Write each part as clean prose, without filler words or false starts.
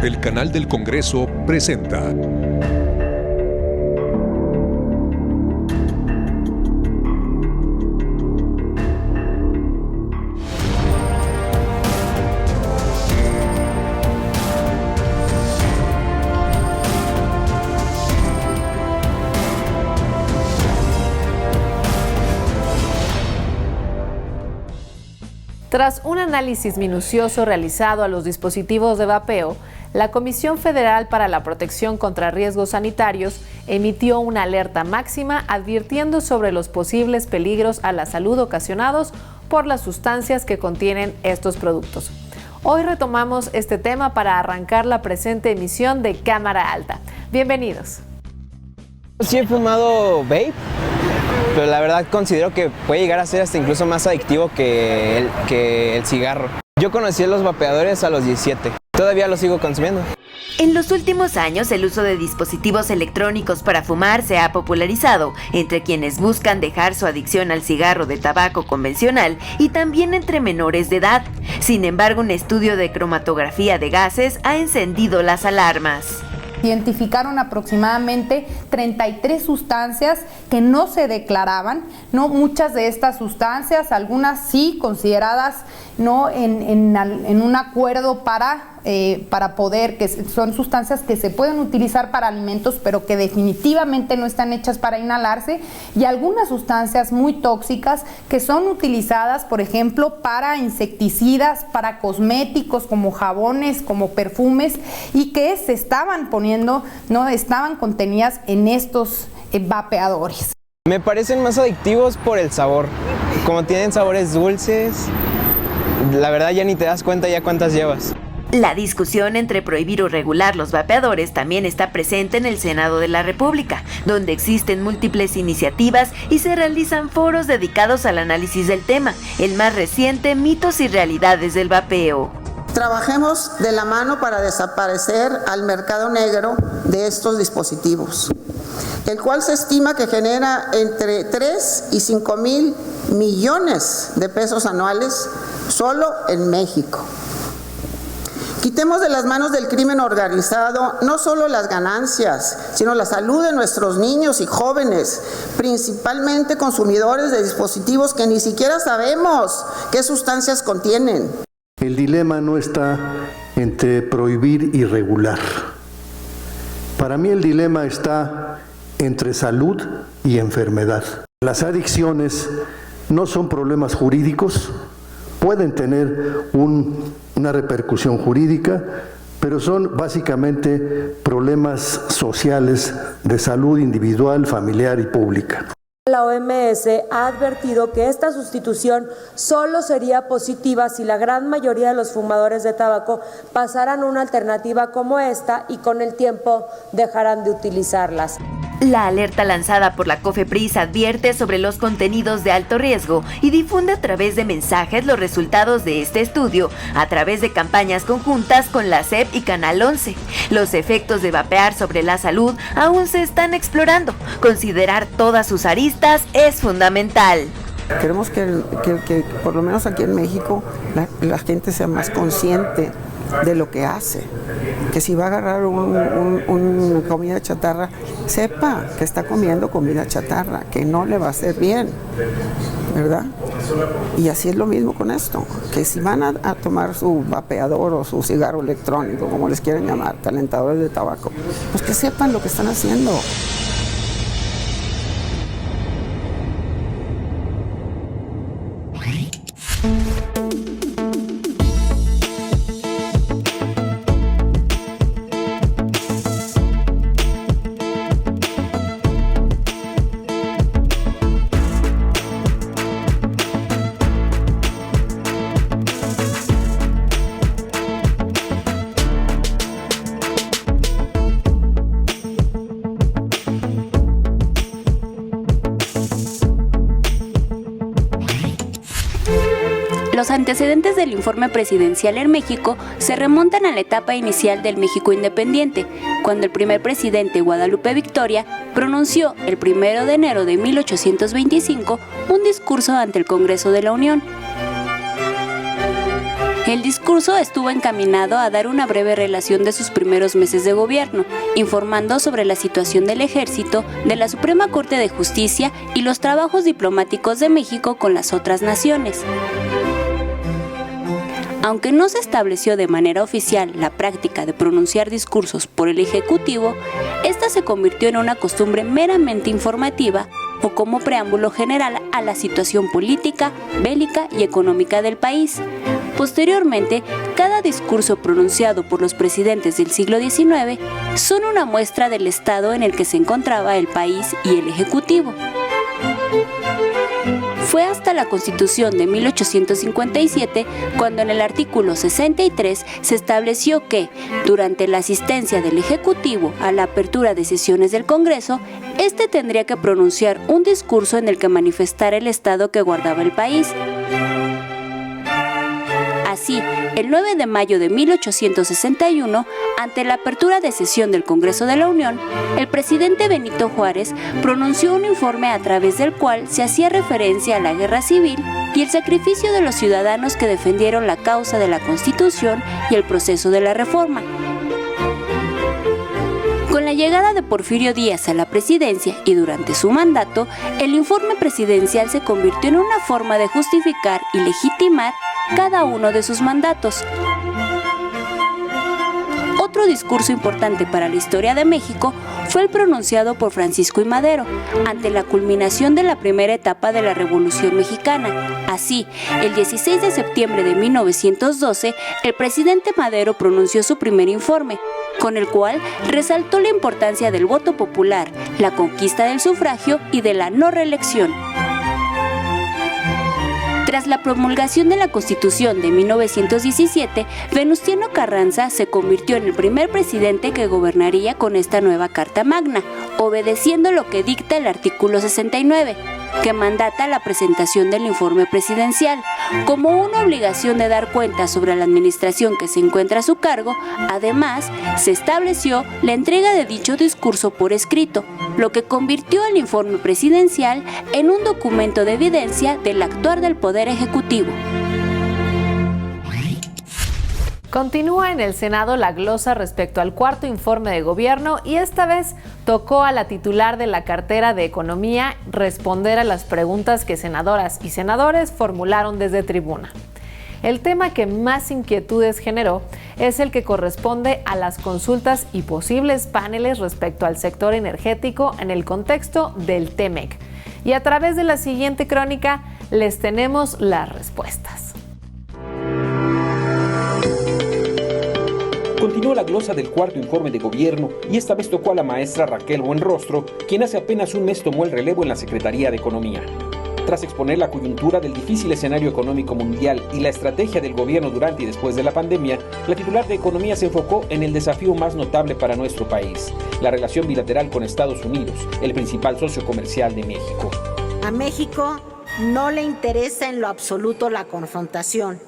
El Canal del Congreso presenta Tras un análisis minucioso realizado a los dispositivos de vapeo, la Comisión Federal para la Protección contra Riesgos Sanitarios emitió una alerta máxima advirtiendo sobre los posibles peligros a la salud ocasionados por las sustancias que contienen estos productos. Hoy retomamos este tema para arrancar la presente emisión de Cámara Alta. Bienvenidos. Sí he fumado vape, pero la verdad considero que puede llegar a ser hasta incluso más adictivo que el cigarro. Yo conocí a los vapeadores a los 17. Todavía los sigo consumiendo. En los últimos años, el uso de dispositivos electrónicos para fumar se ha popularizado entre quienes buscan dejar su adicción al cigarro de tabaco convencional y también entre menores de edad. Sin embargo, un estudio de cromatografía de gases ha encendido las alarmas. Identificaron aproximadamente 33 sustancias que no se declaraban, ¿no? Muchas de estas sustancias, algunas sí consideradas, ¿no? en un acuerdo para poder, que son sustancias que se pueden utilizar para alimentos, pero que definitivamente no están hechas para inhalarse, y algunas sustancias muy tóxicas que son utilizadas, por ejemplo, para insecticidas, para cosméticos como jabones, como perfumes, y que se estaban poniendo, no estaban contenidas en estos vapeadores. Me parecen más adictivos por el sabor. Como tienen sabores dulces, la verdad ya ni te das cuenta ya cuántas llevas. La discusión entre prohibir o regular los vapeadores también está presente en el Senado de la República, donde existen múltiples iniciativas y se realizan foros dedicados al análisis del tema. El más reciente, mitos y realidades del vapeo. Trabajemos de la mano para desaparecer al mercado negro de estos dispositivos, el cual se estima que genera entre 3 y 5 mil millones de pesos anuales solo en México. Quitemos de las manos del crimen organizado no solo las ganancias, sino la salud de nuestros niños y jóvenes, principalmente consumidores de dispositivos que ni siquiera sabemos qué sustancias contienen. El dilema no está entre prohibir y regular. Para mí el dilema está entre salud y enfermedad. Las adicciones no son problemas jurídicos, pueden tener una repercusión jurídica, pero son básicamente problemas sociales de salud individual, familiar y pública. La OMS ha advertido que esta sustitución solo sería positiva si la gran mayoría de los fumadores de tabaco pasaran a una alternativa como esta y con el tiempo dejarán de utilizarlas. La alerta lanzada por la COFEPRIS advierte sobre los contenidos de alto riesgo y difunde a través de mensajes los resultados de este estudio a través de campañas conjuntas con la SEP y Canal 11. Los efectos de vapear sobre la salud aún se están explorando. Considerar todas sus aristas es fundamental. Queremos que por lo menos aquí en México la gente sea más consciente de lo que hace, que si va a agarrar una comida chatarra, sepa que está comiendo comida chatarra, que no le va a hacer bien, ¿verdad? Y así es lo mismo con esto, que si van a tomar su vapeador o su cigarro electrónico, como les quieren llamar, calentadores de tabaco, pues que sepan lo que están haciendo. Los antecedentes del informe presidencial en México se remontan a la etapa inicial del México independiente, cuando el primer presidente Guadalupe Victoria pronunció el 1 de enero de 1825 un discurso ante el Congreso de la Unión. El discurso estuvo encaminado a dar una breve relación de sus primeros meses de gobierno, informando sobre la situación del Ejército, de la Suprema Corte de Justicia y los trabajos diplomáticos de México con las otras naciones. Aunque no se estableció de manera oficial la práctica de pronunciar discursos por el Ejecutivo, esta se convirtió en una costumbre meramente informativa o como preámbulo general a la situación política, bélica y económica del país. Posteriormente, cada discurso pronunciado por los presidentes del siglo XIX son una muestra del estado en el que se encontraba el país y el Ejecutivo. Fue hasta la Constitución de 1857 cuando en el artículo 63 se estableció que, durante la asistencia del Ejecutivo a la apertura de sesiones del Congreso, este tendría que pronunciar un discurso en el que manifestara el estado que guardaba el país. Así, el 9 de mayo de 1861, ante la apertura de sesión del Congreso de la Unión, el presidente Benito Juárez pronunció un informe a través del cual se hacía referencia a la guerra civil y el sacrificio de los ciudadanos que defendieron la causa de la Constitución y el proceso de la reforma. Con la llegada de Porfirio Díaz a la presidencia y durante su mandato, el informe presidencial se convirtió en una forma de justificar y legitimar cada uno de sus mandatos. Otro discurso importante para la historia de México fue el pronunciado por Francisco I. Madero ante la culminación de la primera etapa de la Revolución Mexicana. Así, el 16 de septiembre de 1912, el presidente Madero pronunció su primer informe, con el cual resaltó la importancia del voto popular, la conquista del sufragio y de la no reelección. Tras la promulgación de la Constitución de 1917, Venustiano Carranza se convirtió en el primer presidente que gobernaría con esta nueva Carta Magna, obedeciendo lo que dicta el artículo 69, que mandata la presentación del informe presidencial. Como una obligación de dar cuenta sobre la administración que se encuentra a su cargo, además, se estableció la entrega de dicho discurso por escrito, lo que convirtió el informe presidencial en un documento de evidencia del actuar del Poder Ejecutivo. Continúa en el Senado la glosa respecto al cuarto informe de gobierno y esta vez tocó a la titular de la cartera de Economía responder a las preguntas que senadoras y senadores formularon desde tribuna. El tema que más inquietudes generó es el que corresponde a las consultas y posibles paneles respecto al sector energético en el contexto del TEMEC. Y a través de la siguiente crónica les tenemos las respuestas. Continúa la glosa del cuarto informe de gobierno y esta vez tocó a la maestra Raquel Buenrostro, quien hace apenas un mes tomó el relevo en la Secretaría de Economía. Tras exponer la coyuntura del difícil escenario económico mundial y la estrategia del gobierno durante y después de la pandemia, la titular de Economía se enfocó en el desafío más notable para nuestro país, la relación bilateral con Estados Unidos, el principal socio comercial de México. A México no le interesa en lo absoluto la confrontación,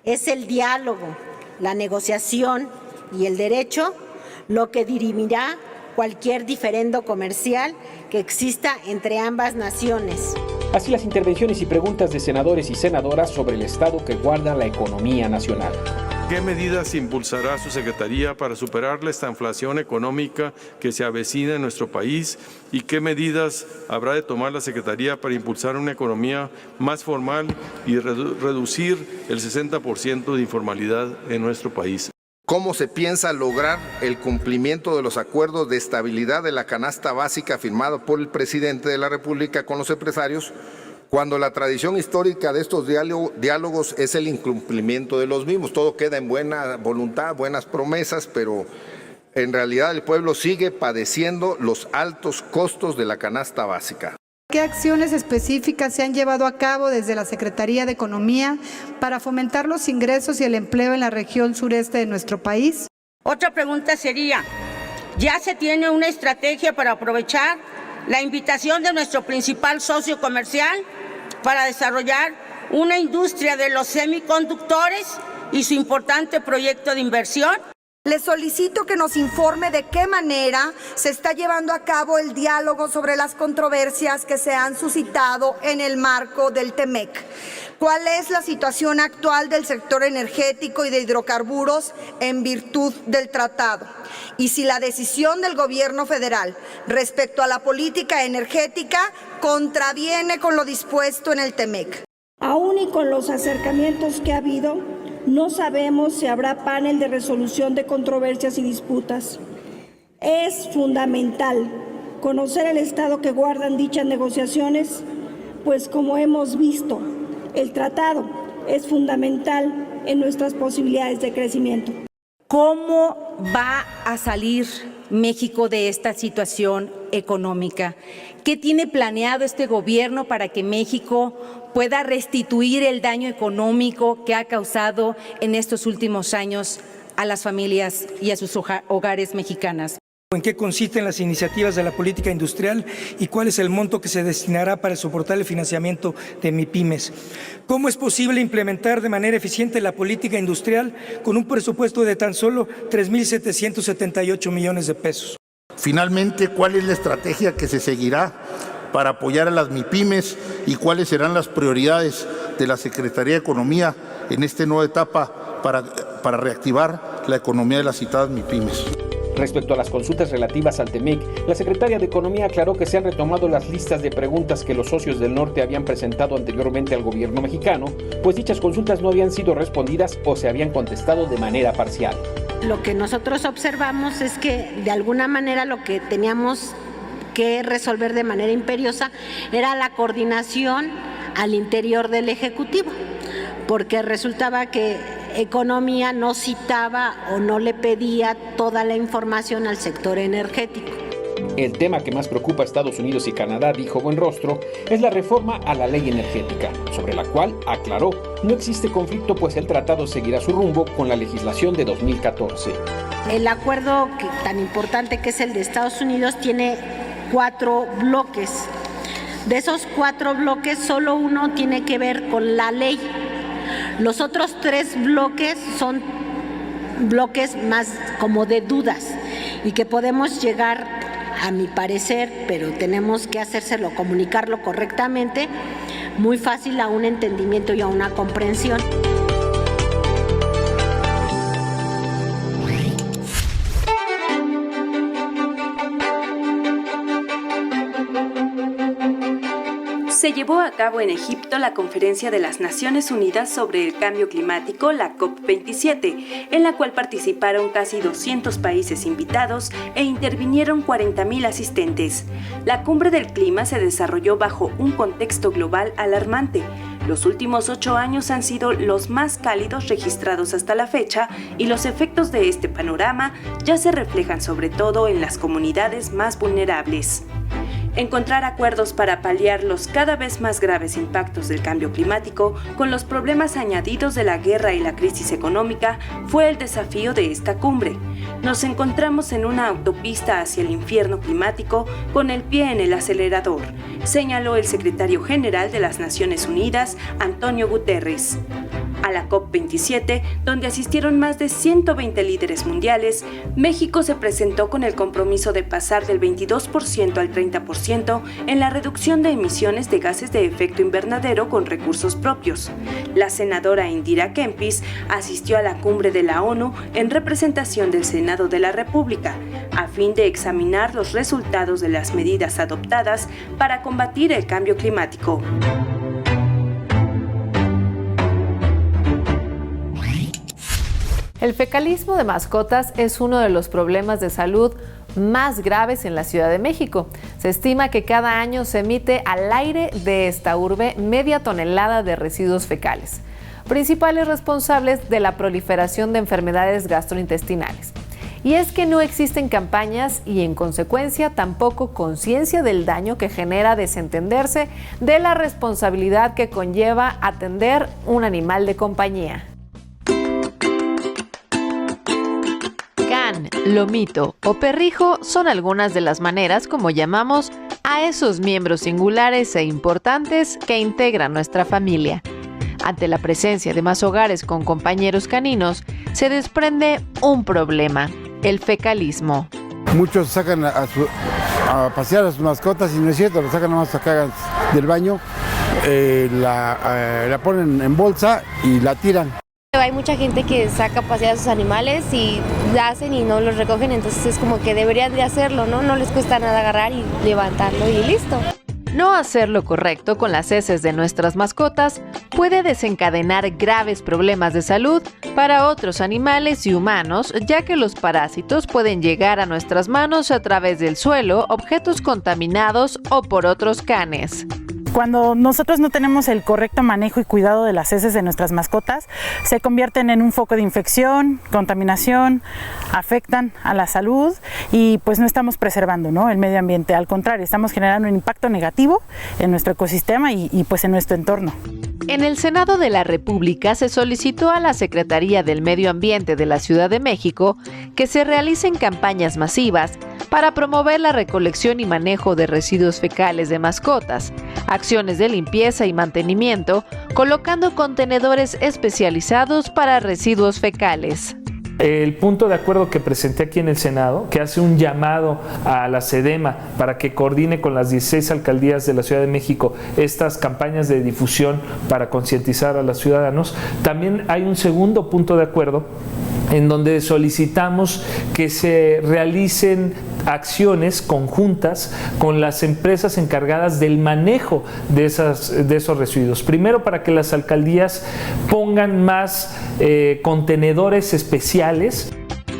es el diálogo, la negociación y el derecho lo que dirimirá cualquier diferendo comercial que exista entre ambas naciones. Así las intervenciones y preguntas de senadores y senadoras sobre el estado que guarda la economía nacional. ¿Qué medidas impulsará su Secretaría para superar la estanflación económica que se avecina en nuestro país? ¿Y qué medidas habrá de tomar la Secretaría para impulsar una economía más formal y reducir el 60% de informalidad en nuestro país? ¿Cómo se piensa lograr el cumplimiento de los acuerdos de estabilidad de la canasta básica firmado por el presidente de la República con los empresarios, cuando la tradición histórica de estos diálogos es el incumplimiento de los mismos? Todo queda en buena voluntad, buenas promesas, pero en realidad el pueblo sigue padeciendo los altos costos de la canasta básica. ¿Qué acciones específicas se han llevado a cabo desde la Secretaría de Economía para fomentar los ingresos y el empleo en la región sureste de nuestro país? Otra pregunta sería, ¿ya se tiene una estrategia para aprovechar la invitación de nuestro principal socio comercial para desarrollar una industria de los semiconductores y su importante proyecto de inversión? Le solicito que nos informe de qué manera se está llevando a cabo el diálogo sobre las controversias que se han suscitado en el marco del TEMEC. ¿Cuál es la situación actual del sector energético y de hidrocarburos en virtud del tratado? Y si la decisión del Gobierno federal respecto a la política energética contraviene con lo dispuesto en el TEMEC. Aún y con los acercamientos que ha habido, no sabemos si habrá panel de resolución de controversias y disputas. Es fundamental conocer el estado que guardan dichas negociaciones, pues como hemos visto, el tratado es fundamental en nuestras posibilidades de crecimiento. ¿Cómo va a salir México de esta situación económica? ¿Qué tiene planeado este gobierno para que México pueda restituir el daño económico que ha causado en estos últimos años a las familias y a sus hogares mexicanas? ¿En qué consisten las iniciativas de la política industrial y cuál es el monto que se destinará para soportar el financiamiento de MIPYMES? ¿Cómo es posible implementar de manera eficiente la política industrial con un presupuesto de tan solo 3.778 millones de pesos? Finalmente, ¿cuál es la estrategia que se seguirá para apoyar a las MIPYMES y cuáles serán las prioridades de la Secretaría de Economía en esta nueva etapa para reactivar la economía de las citadas MIPYMES? Respecto a las consultas relativas al TEMEC, la secretaria de Economía aclaró que se han retomado las listas de preguntas que los socios del norte habían presentado anteriormente al gobierno mexicano, pues dichas consultas no habían sido respondidas o se habían contestado de manera parcial. Lo que nosotros observamos es que de alguna manera lo que teníamos que resolver de manera imperiosa era la coordinación al interior del Ejecutivo, porque resultaba que Economía no citaba o no le pedía toda la información al sector energético. El tema que más preocupa a Estados Unidos y Canadá, dijo Buenrostro, es la reforma a la ley energética, sobre la cual, aclaró, no existe conflicto pues el tratado seguirá su rumbo con la legislación de 2014. El acuerdo tan importante que es el de Estados Unidos tiene 4 bloques. De esos 4 bloques, solo uno tiene que ver con la ley. Los otros 3 bloques son bloques más como de dudas y que podemos llegar, a mi parecer, pero tenemos que comunicarlo correctamente, muy fácil a un entendimiento y a una comprensión. Se llevó a cabo en Egipto la Conferencia de las Naciones Unidas sobre el Cambio Climático, la COP27, en la cual participaron casi 200 países invitados e intervinieron 40.000 asistentes. La cumbre del clima se desarrolló bajo un contexto global alarmante. Los últimos 8 años han sido los más cálidos registrados hasta la fecha y los efectos de este panorama ya se reflejan sobre todo en las comunidades más vulnerables. Encontrar acuerdos para paliar los cada vez más graves impactos del cambio climático con los problemas añadidos de la guerra y la crisis económica fue el desafío de esta cumbre. Nos encontramos en una autopista hacia el infierno climático con el pie en el acelerador, señaló el secretario general de las Naciones Unidas, Antonio Guterres. A la COP27, donde asistieron más de 120 líderes mundiales, México se presentó con el compromiso de pasar del 22% al 30% en la reducción de emisiones de gases de efecto invernadero con recursos propios. La senadora Indira Kempis asistió a la cumbre de la ONU en representación del Senado de la República, a fin de examinar los resultados de las medidas adoptadas para combatir el cambio climático. El fecalismo de mascotas es uno de los problemas de salud más graves en la Ciudad de México. Se estima que cada año se emite al aire de esta urbe media tonelada de residuos fecales, principales responsables de la proliferación de enfermedades gastrointestinales. Y es que no existen campañas y, en consecuencia, tampoco conciencia del daño que genera desentenderse de la responsabilidad que conlleva atender un animal de compañía. Can, lomito o perrijo son algunas de las maneras como llamamos a esos miembros singulares e importantes que integran nuestra familia. Ante la presencia de más hogares con compañeros caninos, se desprende un problema: el fecalismo. Muchos sacan a pasear a sus mascotas y no es cierto, lo sacan nomás acá del baño, la ponen en bolsa y la tiran. Hay mucha gente que saca a pasear a sus animales y hacen y no los recogen, entonces es como que deberían de hacerlo, ¿no? No les cuesta nada agarrar y levantarlo y listo. No hacer lo correcto con las heces de nuestras mascotas puede desencadenar graves problemas de salud para otros animales y humanos, ya que los parásitos pueden llegar a nuestras manos a través del suelo, objetos contaminados o por otros canes. Cuando nosotros no tenemos el correcto manejo y cuidado de las heces de nuestras mascotas, se convierten en un foco de infección, contaminación, afectan a la salud y pues no estamos preservando, ¿no?, el medio ambiente. Al contrario, estamos generando un impacto negativo en nuestro ecosistema y pues en nuestro entorno. En el Senado de la República se solicitó a la Secretaría del Medio Ambiente de la Ciudad de México que se realicen campañas masivas para promover la recolección y manejo de residuos fecales de mascotas, acciones de limpieza y mantenimiento, colocando contenedores especializados para residuos fecales. El punto de acuerdo que presenté aquí en el Senado, que hace un llamado a la SEDEMA para que coordine con las 16 alcaldías de la Ciudad de México estas campañas de difusión para concientizar a los ciudadanos. También hay un segundo punto de acuerdo en donde solicitamos que se realicen acciones conjuntas con las empresas encargadas del manejo de esos residuos. Primero, para que las alcaldías pongan más contenedores especiales.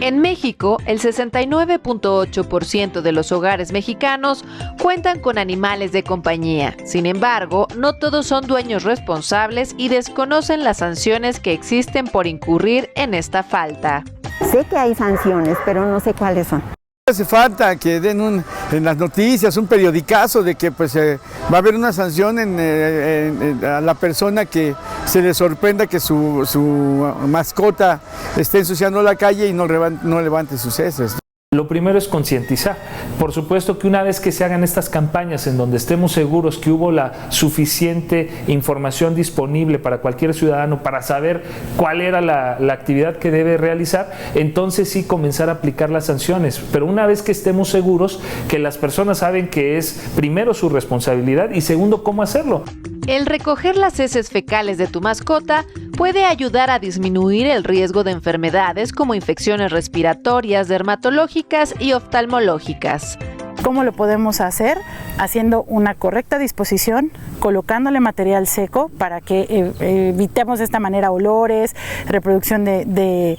En México, el 69.8% de los hogares mexicanos cuentan con animales de compañía. Sin embargo, no todos son dueños responsables y desconocen las sanciones que existen por incurrir en esta falta. Sé que hay sanciones, pero no sé cuáles son. Hace falta que den en las noticias un periodicazo de que pues va a haber una sanción a la persona que se le sorprenda que su mascota esté ensuciando la calle y no levante sus heces. Lo primero es concientizar. Por supuesto que una vez que se hagan estas campañas en donde estemos seguros que hubo la suficiente información disponible para cualquier ciudadano para saber cuál era la actividad que debe realizar, entonces sí comenzar a aplicar las sanciones. Pero una vez que estemos seguros que las personas saben que es primero su responsabilidad y segundo cómo hacerlo. El recoger las heces fecales de tu mascota puede ayudar a disminuir el riesgo de enfermedades como infecciones respiratorias, dermatológicas y oftalmológicas. ¿Cómo lo podemos hacer? Haciendo una correcta disposición, colocándole material seco para que evitemos de esta manera olores, reproducción de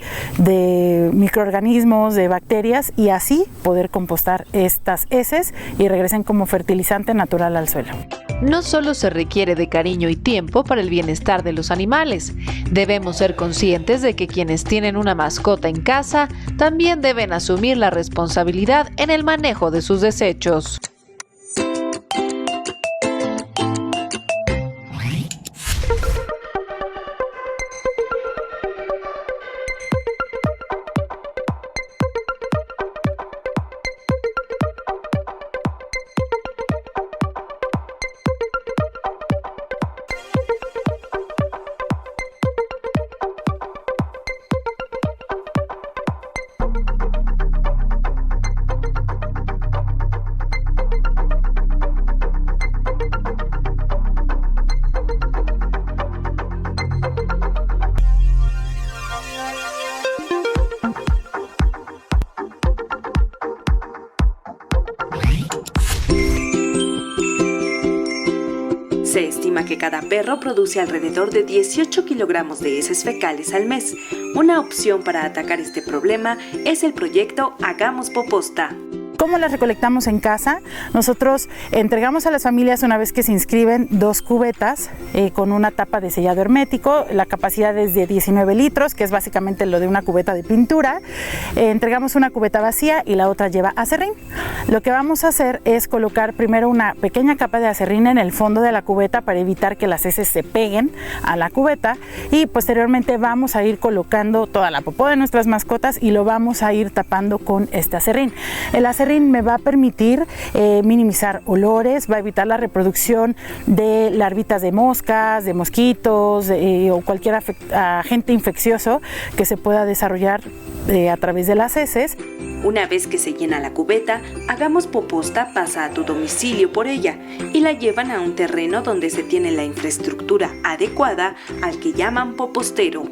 microorganismos, de bacterias y así poder compostar estas heces y regresen como fertilizante natural al suelo. No solo se requiere de cariño y tiempo para el bienestar de los animales, debemos ser conscientes de que quienes tienen una mascota en casa también deben asumir la responsabilidad en el manejo de sus desechos. Se estima que cada perro produce alrededor de 18 kilogramos de heces fecales al mes. Una opción para atacar este problema es el proyecto Hagamos Poposta. ¿Cómo las recolectamos en casa? Nosotros entregamos a las familias una vez que se inscriben 2 cubetas con una tapa de sellado hermético. La capacidad es de 19 litros, que es básicamente lo de una cubeta de pintura. Entregamos una cubeta vacía y la otra lleva acerrín. Lo que vamos a hacer es colocar primero una pequeña capa de acerrín en el fondo de la cubeta para evitar que las heces se peguen a la cubeta y posteriormente vamos a ir colocando toda la popó de nuestras mascotas y lo vamos a ir tapando con este acerrín. El acerrín RIN me va a permitir minimizar olores, va a evitar la reproducción de larvitas de moscas, de mosquitos o cualquier agente infeccioso que se pueda desarrollar a través de las heces. Una vez que se llena la cubeta, Hagamos Poposta pasa a tu domicilio por ella y la llevan a un terreno donde se tiene la infraestructura adecuada al que llaman popostero.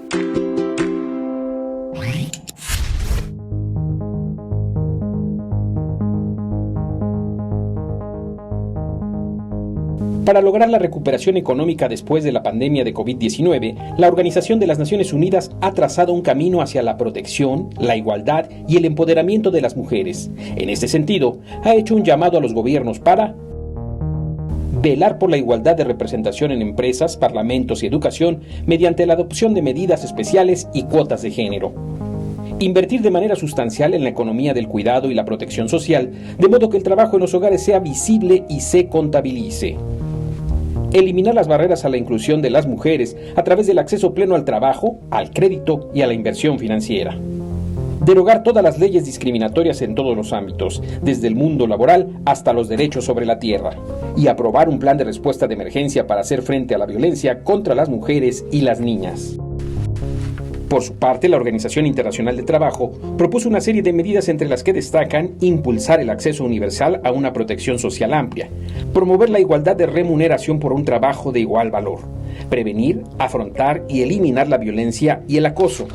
Para lograr la recuperación económica después de la pandemia de COVID-19, la Organización de las Naciones Unidas ha trazado un camino hacia la protección, la igualdad y el empoderamiento de las mujeres. En este sentido, ha hecho un llamado a los gobiernos para velar por la igualdad de representación en empresas, parlamentos y educación mediante la adopción de medidas especiales y cuotas de género. Invertir de manera sustancial en la economía del cuidado y la protección social, de modo que el trabajo en los hogares sea visible y se contabilice. Eliminar las barreras a la inclusión de las mujeres a través del acceso pleno al trabajo, al crédito y a la inversión financiera. Derogar todas las leyes discriminatorias en todos los ámbitos, desde el mundo laboral hasta los derechos sobre la tierra. Y aprobar un plan de respuesta de emergencia para hacer frente a la violencia contra las mujeres y las niñas. Por su parte, la Organización Internacional del Trabajo propuso una serie de medidas entre las que destacan impulsar el acceso universal a una protección social amplia, promover la igualdad de remuneración por un trabajo de igual valor, prevenir, afrontar y eliminar la violencia y el acoso.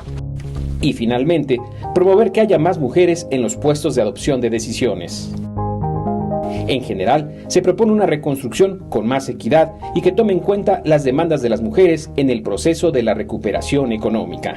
Y finalmente, promover que haya más mujeres en los puestos de adopción de decisiones. En general, se propone una reconstrucción con más equidad y que tome en cuenta las demandas de las mujeres en el proceso de la recuperación económica.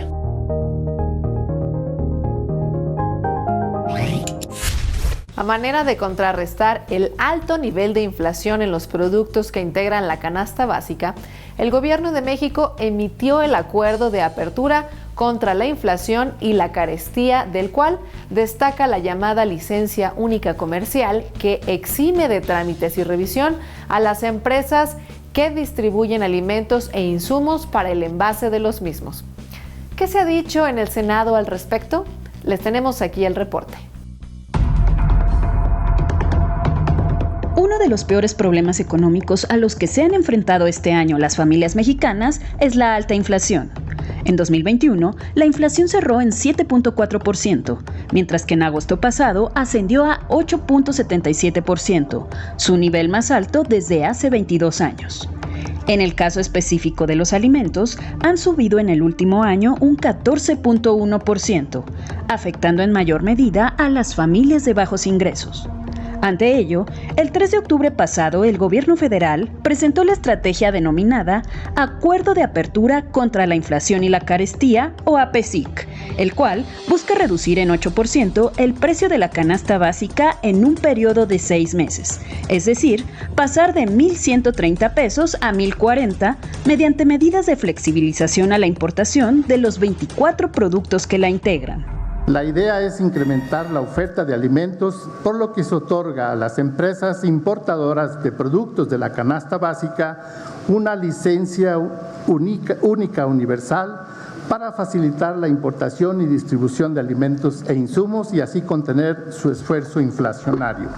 A manera de contrarrestar el alto nivel de inflación en los productos que integran la canasta básica, el Gobierno de México emitió el Acuerdo de Apertura contra la Inflación y la Carestía, del cual destaca la llamada Licencia Única Comercial, que exime de trámites y revisión a las empresas que distribuyen alimentos e insumos para el envase de los mismos. ¿Qué se ha dicho en el Senado al respecto? Les tenemos aquí el reporte. Uno de los peores problemas económicos a los que se han enfrentado este año las familias mexicanas es la alta inflación. En 2021, la inflación cerró en 7.4%, mientras que en agosto pasado ascendió a 8.77%, su nivel más alto desde hace 22 años. En el caso específico de los alimentos, han subido en el último año un 14.1%, afectando en mayor medida a las familias de bajos ingresos. Ante ello, el 3 de octubre pasado, el gobierno federal presentó la estrategia denominada Acuerdo de Apertura contra la Inflación y la Carestía, o APECIC, el cual busca reducir en 8% el precio de la canasta básica en un periodo de 6 meses, es decir, pasar de 1,130 pesos a 1,040 mediante medidas de flexibilización a la importación de los 24 productos que la integran. La idea es incrementar la oferta de alimentos, por lo que se otorga a las empresas importadoras de productos de la canasta básica una licencia única universal para facilitar la importación y distribución de alimentos e insumos y así contener su esfuerzo inflacionario.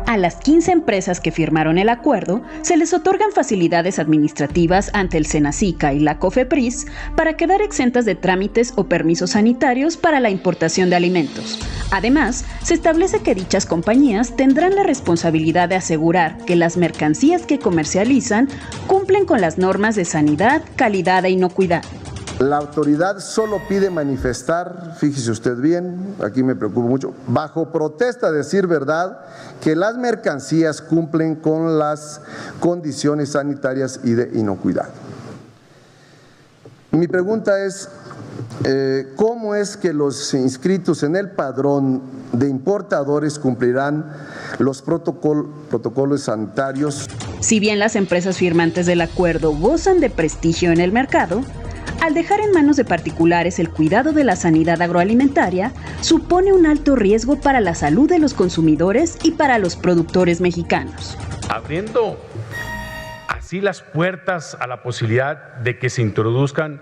A las 15 empresas que firmaron el acuerdo se les otorgan facilidades administrativas ante el Senacica y la COFEPRIS para quedar exentas de trámites o permisos sanitarios para la importación de alimentos. Además, se establece que dichas compañías tendrán la responsabilidad de asegurar que las mercancías que comercializan cumplen con las normas de sanidad, calidad e inocuidad. La autoridad solo pide manifestar, fíjese usted bien, aquí me preocupa mucho, bajo protesta, decir verdad, que las mercancías cumplen con las condiciones sanitarias y de inocuidad. Mi pregunta es, ¿cómo es que los inscritos en el padrón de importadores cumplirán los protocolos sanitarios? Si bien las empresas firmantes del acuerdo gozan de prestigio en el mercado, al dejar en manos de particulares el cuidado de la sanidad agroalimentaria, supone un alto riesgo para la salud de los consumidores y para los productores mexicanos. Abriendo así las puertas a la posibilidad de que se introduzcan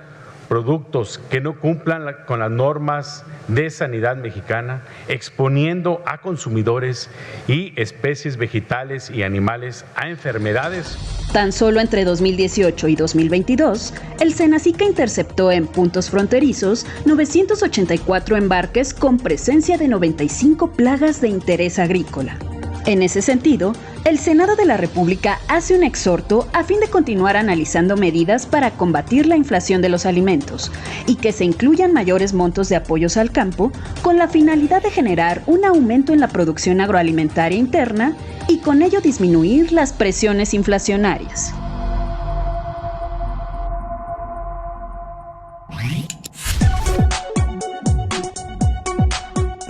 productos que no cumplan con las normas de sanidad mexicana, exponiendo a consumidores y especies vegetales y animales a enfermedades. Tan solo entre 2018 y 2022, el Senacica interceptó en puntos fronterizos 984 embarques con presencia de 95 plagas de interés agrícola. En ese sentido, el Senado de la República hace un exhorto a fin de continuar analizando medidas para combatir la inflación de los alimentos y que se incluyan mayores montos de apoyos al campo con la finalidad de generar un aumento en la producción agroalimentaria interna y con ello disminuir las presiones inflacionarias.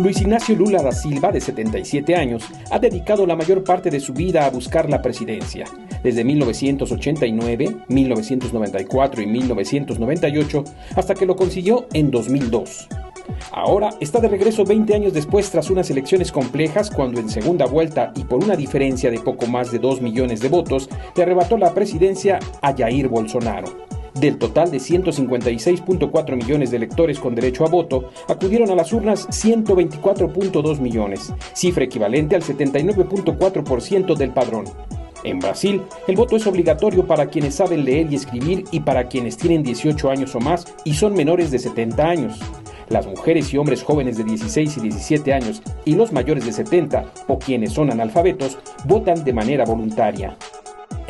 Luis Ignacio Lula da Silva, de 77 años, ha dedicado la mayor parte de su vida a buscar la presidencia. Desde 1989, 1994 y 1998, hasta que lo consiguió en 2002. Ahora está de regreso 20 años después tras unas elecciones complejas cuando en segunda vuelta y por una diferencia de poco más de 2 millones de votos, le arrebató la presidencia a Jair Bolsonaro. Del total de 156.4 millones de electores con derecho a voto, acudieron a las urnas 124.2 millones, cifra equivalente al 79.4% del padrón. En Brasil, el voto es obligatorio para quienes saben leer y escribir y para quienes tienen 18 años o más y son menores de 70 años. Las mujeres y hombres jóvenes de 16 y 17 años y los mayores de 70 o quienes son analfabetos votan de manera voluntaria.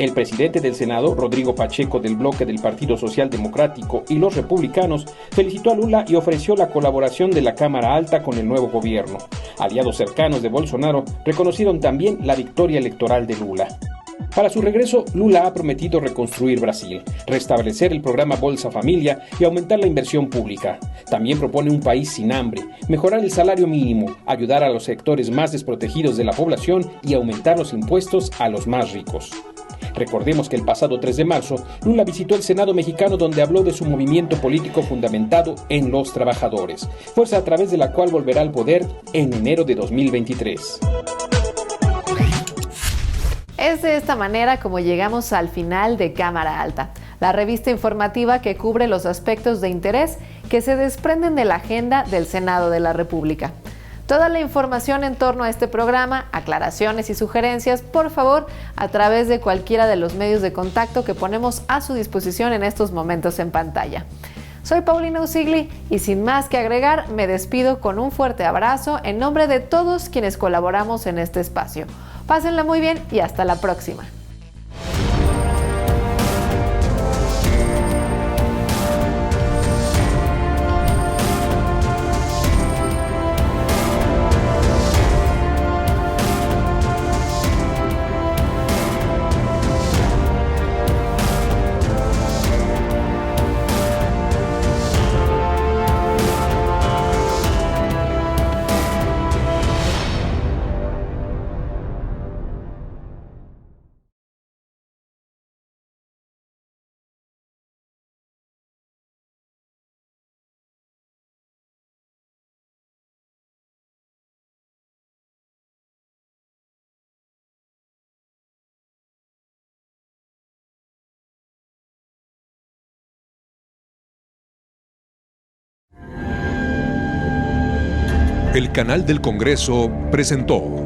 El presidente del Senado, Rodrigo Pacheco, del bloque del Partido Social Democrático y los republicanos, felicitó a Lula y ofreció la colaboración de la Cámara Alta con el nuevo gobierno. Aliados cercanos de Bolsonaro reconocieron también la victoria electoral de Lula. Para su regreso, Lula ha prometido reconstruir Brasil, restablecer el programa Bolsa Familia y aumentar la inversión pública. También propone un país sin hambre, mejorar el salario mínimo, ayudar a los sectores más desprotegidos de la población y aumentar los impuestos a los más ricos. Recordemos que el pasado 3 de marzo, Lula visitó el Senado mexicano donde habló de su movimiento político fundamentado en los trabajadores, fuerza a través de la cual volverá al poder en enero de 2023. Es de esta manera como llegamos al final de Cámara Alta, la revista informativa que cubre los aspectos de interés que se desprenden de la agenda del Senado de la República. Toda la información en torno a este programa, aclaraciones y sugerencias, por favor, a través de cualquiera de los medios de contacto que ponemos a su disposición en estos momentos en pantalla. Soy Paulina Usigli y sin más que agregar, me despido con un fuerte abrazo en nombre de todos quienes colaboramos en este espacio. Pásenla muy bien y hasta la próxima. El canal del Congreso presentó